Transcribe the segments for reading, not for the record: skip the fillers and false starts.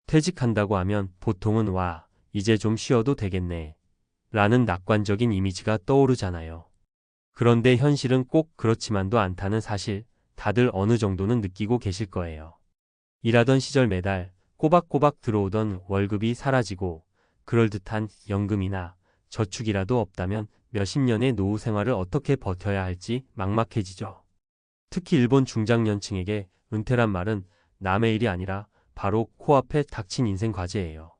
퇴직한다고 하면 보통은 와, 이제 좀 쉬어도 되겠네. 라는 낙관적인 이미지가 떠오르잖아요. 그런데 현실은 꼭 그렇지만도 않다는 사실, 다들 어느 정도는 느끼고 계실 거예요. 일하던 시절 매달 꼬박꼬박 들어오던 월급이 사라지고 그럴듯한 연금이나 저축이라도 없다면 몇십 년의 노후 생활을 어떻게 버텨야 할지 막막해지죠. 특히 일본 중장년층에게 은퇴란 말은 남의 일이 아니라 바로 코앞에 닥친 인생 과제예요.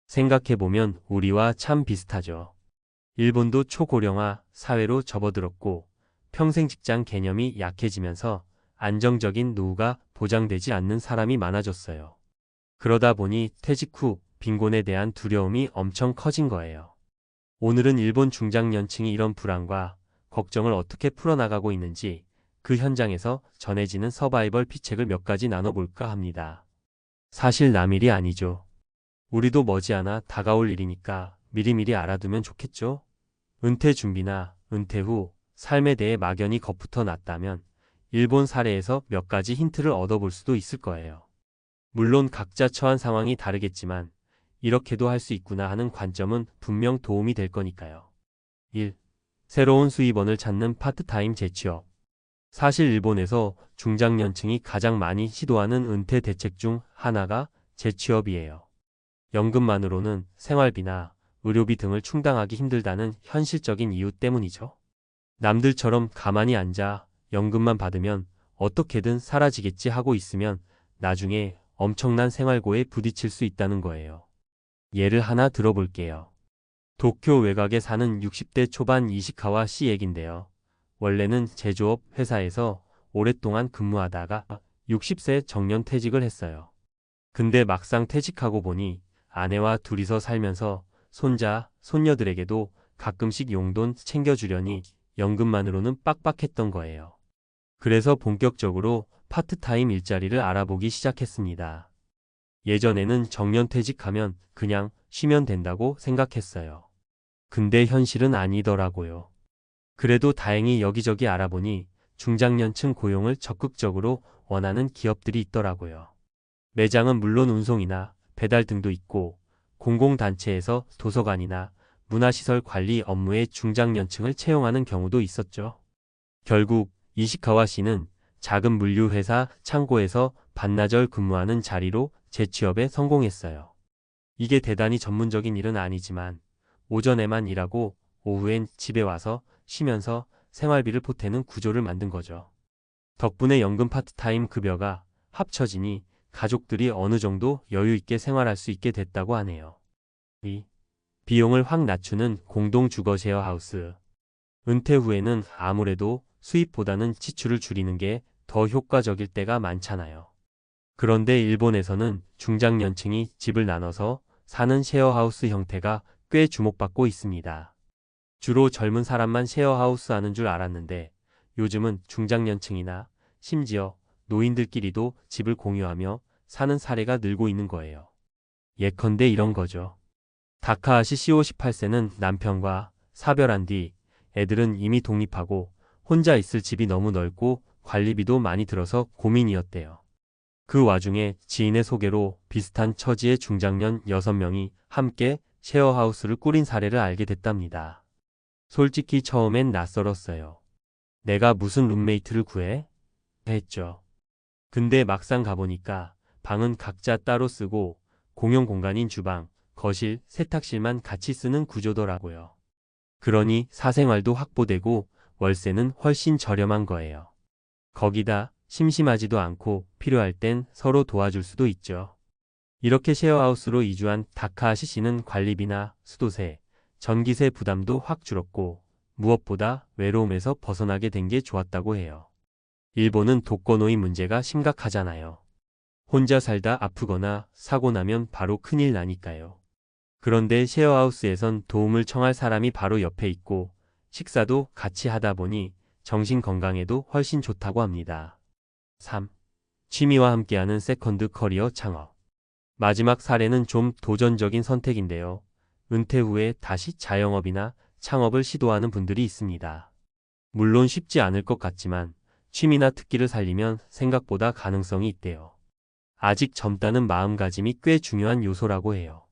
생각해보면 우리와 참 비슷하죠. 일본도 초고령화 사회로 접어들었고 평생 직장 개념이 약해지면서 안정적인 노후가 보장되지 않는 사람이 많아졌어요. 그러다 보니 퇴직 후 빈곤에 대한 두려움이 엄청 커진 거예요. 오늘은 일본 중장년층이 이런 불안과 걱정을 어떻게 풀어나가고 있는지 그 현장에서 전해지는 서바이벌 피책을 몇 가지 나눠볼까 합니다. 사실 남 일이 아니죠. 우리도 머지않아 다가올 일이니까 미리미리 알아두면 좋겠죠? 은퇴 준비나 은퇴 후 삶에 대해 막연히 겁부터 났다면 일본 사례에서 몇 가지 힌트를 얻어볼 수도 있을 거예요. 물론 각자 처한 상황이 다르겠지만 이렇게도 할 수 있구나 하는 관점은 분명 도움이 될 거니까요. 1. 새로운 수입원을 찾는 파트타임 재취업. 사실 일본에서 중장년층이 가장 많이 시도하는 은퇴 대책 중 하나가 재취업이에요. 연금만으로는 생활비나 의료비 등을 충당하기 힘들다는 현실적인 이유 때문이죠. 남들처럼 가만히 앉아 연금만 받으면 어떻게든 사라지겠지 하고 있으면 나중에 엄청난 생활고에 부딪힐 수 있다는 거예요. 예를 하나 들어볼게요. 도쿄 외곽에 사는 60대 초반 이시카와 씨 얘긴데요. 원래는 제조업 회사에서 오랫동안 근무하다가 60세 정년 퇴직을 했어요. 근데 막상 퇴직하고 보니 아내와 둘이서 살면서 손자, 손녀들에게도 가끔씩 용돈 챙겨주려니 연금만으로는 빡빡했던 거예요. 그래서 본격적으로 파트타임 일자리를 알아보기 시작했습니다. 예전에는 정년퇴직하면 그냥 쉬면 된다고 생각했어요. 근데 현실은 아니더라고요. 그래도 다행히 여기저기 알아보니 중장년층 고용을 적극적으로 원하는 기업들이 있더라고요. 매장은 물론 운송이나 배달 등도 있고 공공단체에서 도서관이나 문화시설 관리 업무에 중장년층을 채용하는 경우도 있었죠. 결국 이시카와 씨는 작은 물류회사 창고에서 반나절 근무하는 자리로 재취업에 성공했어요. 이게 대단히 전문적인 일은 아니지만 오전에만 일하고 오후엔 집에 와서 쉬면서 생활비를 보태는 구조를 만든 거죠. 덕분에 연금 파트타임 급여가 합쳐지니 가족들이 어느 정도 여유 있게 생활할 수 있게 됐다고 하네요. 2. 비용을 확 낮추는 공동 주거 쉐어하우스. 은퇴 후에는 아무래도 수입보다는 지출을 줄이는 게 더 효과적일 때가 많잖아요. 그런데 일본에서는 중장년층이 집을 나눠서 사는 쉐어하우스 형태가 꽤 주목받고 있습니다. 주로 젊은 사람만 쉐어하우스 하는 줄 알았는데 요즘은 중장년층이나 심지어 노인들끼리도 집을 공유하며 사는 사례가 늘고 있는 거예요. 예컨대 이런 거죠. 다카하시 CO 18세는 남편과 사별한 뒤 애들은 이미 독립하고 혼자 있을 집이 너무 넓고 관리비도 많이 들어서 고민이었대요. 그 와중에 지인의 소개로 비슷한 처지의 중장년 6명이 함께 쉐어하우스를 꾸린 사례를 알게 됐답니다. 솔직히 처음엔 낯설었어요. 내가 무슨 룸메이트를 구해? 했죠. 근데 막상 가보니까 방은 각자 따로 쓰고 공용 공간인 주방, 거실, 세탁실만 같이 쓰는 구조더라고요. 그러니 사생활도 확보되고 월세는 훨씬 저렴한 거예요. 거기다 심심하지도 않고 필요할 땐 서로 도와줄 수도 있죠. 이렇게 쉐어하우스로 이주한 다카하시 씨는 관리비나 수도세, 전기세 부담도 확 줄었고 무엇보다 외로움에서 벗어나게 된 게 좋았다고 해요. 일본은 독거노인 문제가 심각하잖아요. 혼자 살다 아프거나 사고 나면 바로 큰일 나니까요. 그런데 쉐어하우스에선 도움을 청할 사람이 바로 옆에 있고 식사도 같이 하다 보니 정신 건강에도 훨씬 좋다고 합니다. 3. 취미와 함께하는 세컨드 커리어 창업. 마지막 사례는 좀 도전적인 선택인데요. 은퇴 후에 다시 자영업이나 창업을 시도하는 분들이 있습니다. 물론 쉽지 않을 것 같지만 취미나 특기를 살리면 생각보다 가능성이 있대요. 아직 젊다는 마음가짐이 꽤 중요한 요소라고 해요.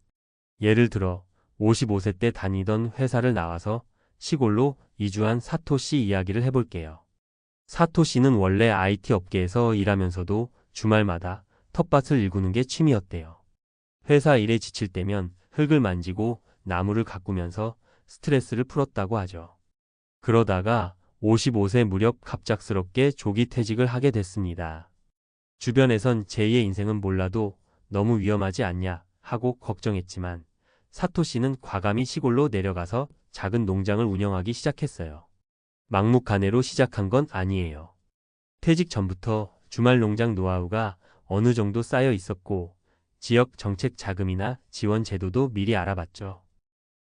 예를 들어 55세 때 다니던 회사를 나와서 시골로 이주한 사토 씨 이야기를 해볼게요. 사토 씨는 원래 IT 업계에서 일하면서도 주말마다 텃밭을 일구는 게 취미였대요. 회사 일에 지칠 때면 흙을 만지고 나무를 가꾸면서 스트레스를 풀었다고 하죠. 그러다가 55세 무렵 갑작스럽게 조기 퇴직을 하게 됐습니다. 주변에선 제2의 인생은 몰라도 너무 위험하지 않냐 하고 걱정했지만 사토 씨는 과감히 시골로 내려가서 작은 농장을 운영하기 시작했어요. 막무가내로 시작한 건 아니에요. 퇴직 전부터 주말 농장 노하우가 어느 정도 쌓여 있었고 지역 정책 자금이나 지원 제도도 미리 알아봤죠.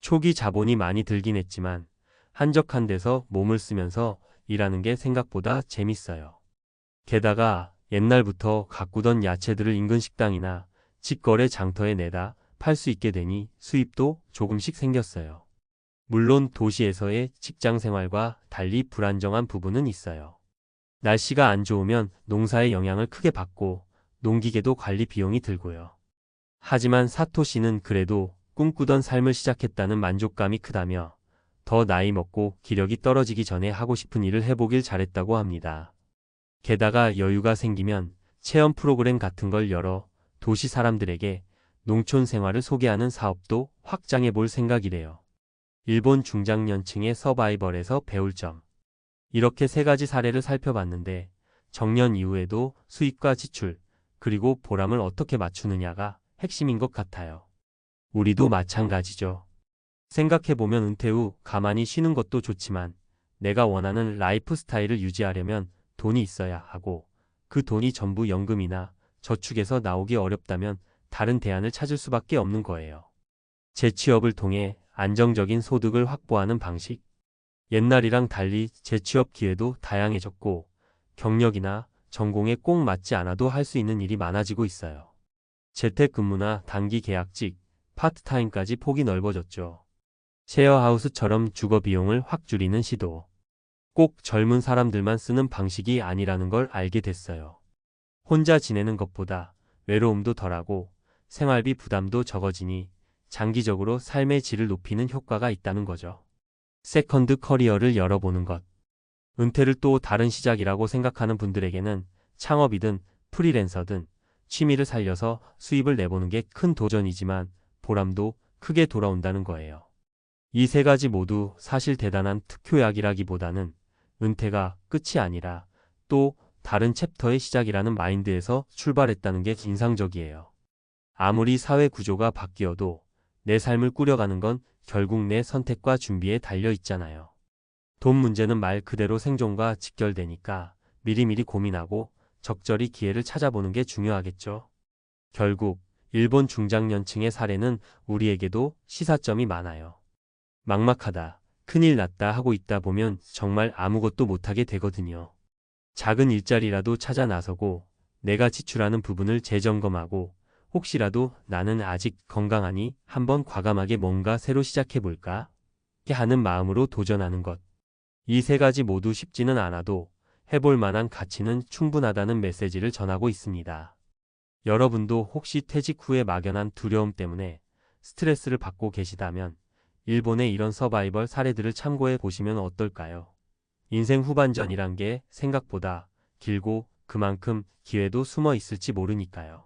초기 자본이 많이 들긴 했지만 한적한 데서 몸을 쓰면서 일하는 게 생각보다 재밌어요. 게다가 옛날부터 가꾸던 야채들을 인근 식당이나 직거래 장터에 내다 팔 수 있게 되니 수입도 조금씩 생겼어요. 물론 도시에서의 직장 생활과 달리 불안정한 부분은 있어요. 날씨가 안 좋으면 농사에 영향을 크게 받고 농기계도 관리 비용이 들고요. 하지만 사토 씨는 그래도 꿈꾸던 삶을 시작했다는 만족감이 크다며 더 나이 먹고 기력이 떨어지기 전에 하고 싶은 일을 해보길 잘했다고 합니다. 게다가 여유가 생기면 체험 프로그램 같은 걸 열어 도시 사람들에게 농촌 생활을 소개하는 사업도 확장해 볼 생각이래요. 일본 중장년층의 서바이벌에서 배울 점. 이렇게 세 가지 사례를 살펴봤는데 정년 이후에도 수입과 지출, 그리고 보람을 어떻게 맞추느냐가 핵심인 것 같아요. 우리도 마찬가지죠. 생각해보면 은퇴 후 가만히 쉬는 것도 좋지만 내가 원하는 라이프 스타일을 유지하려면 돈이 있어야 하고 그 돈이 전부 연금이나 저축에서 나오기 어렵다면 다른 대안을 찾을 수밖에 없는 거예요. 재취업을 통해 안정적인 소득을 확보하는 방식. 옛날이랑 달리 재취업 기회도 다양해졌고 경력이나 전공에 꼭 맞지 않아도 할 수 있는 일이 많아지고 있어요. 재택근무나 단기 계약직, 파트타임까지 폭이 넓어졌죠. 셰어하우스처럼 주거 비용을 확 줄이는 시도. 꼭 젊은 사람들만 쓰는 방식이 아니라는 걸 알게 됐어요. 혼자 지내는 것보다 외로움도 덜하고 생활비 부담도 적어지니 장기적으로 삶의 질을 높이는 효과가 있다는 거죠. 세컨드 커리어를 열어보는 것. 은퇴를 또 다른 시작이라고 생각하는 분들에게는 창업이든 프리랜서든 취미를 살려서 수입을 내보는 게 큰 도전이지만 보람도 크게 돌아온다는 거예요. 이 세 가지 모두 사실 대단한 특효약이라기보다는 은퇴가 끝이 아니라 또 다른 챕터의 시작이라는 마인드에서 출발했다는 게 인상적이에요. 아무리 사회 구조가 바뀌어도 내 삶을 꾸려가는 건 결국 내 선택과 준비에 달려 있잖아요. 돈 문제는 말 그대로 생존과 직결되니까 미리미리 고민하고 적절히 기회를 찾아보는 게 중요하겠죠. 결국 일본 중장년층의 사례는 우리에게도 시사점이 많아요. 막막하다, 큰일 났다 하고 있다 보면 정말 아무것도 못하게 되거든요. 작은 일자리라도 찾아 나서고 내가 지출하는 부분을 재점검하고 혹시라도 나는 아직 건강하니 한번 과감하게 뭔가 새로 시작해볼까? 하는 마음으로 도전하는 것. 이 세 가지 모두 쉽지는 않아도 해볼 만한 가치는 충분하다는 메시지를 전하고 있습니다. 여러분도 혹시 퇴직 후에 막연한 두려움 때문에 스트레스를 받고 계시다면 일본의 이런 서바이벌 사례들을 참고해 보시면 어떨까요? 인생 후반전이란 게 생각보다 길고 그만큼 기회도 숨어 있을지 모르니까요.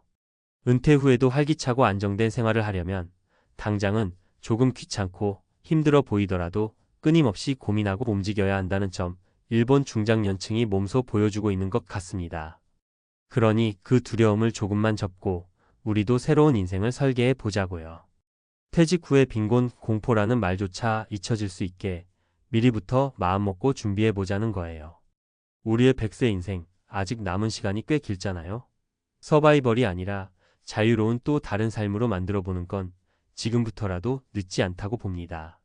은퇴 후에도 활기차고 안정된 생활을 하려면 당장은 조금 귀찮고 힘들어 보이더라도 끊임없이 고민하고 움직여야 한다는 점, 일본 중장년층이 몸소 보여주고 있는 것 같습니다. 그러니 그 두려움을 조금만 접고 우리도 새로운 인생을 설계해 보자고요. 퇴직 후의 빈곤 공포라는 말조차 잊혀질 수 있게 미리부터 마음먹고 준비해 보자는 거예요. 우리의 100세 인생 아직 남은 시간이 꽤 길잖아요. 서바이벌이 아니라 자유로운 또 다른 삶으로 만들어 보는 건 지금부터라도 늦지 않다고 봅니다.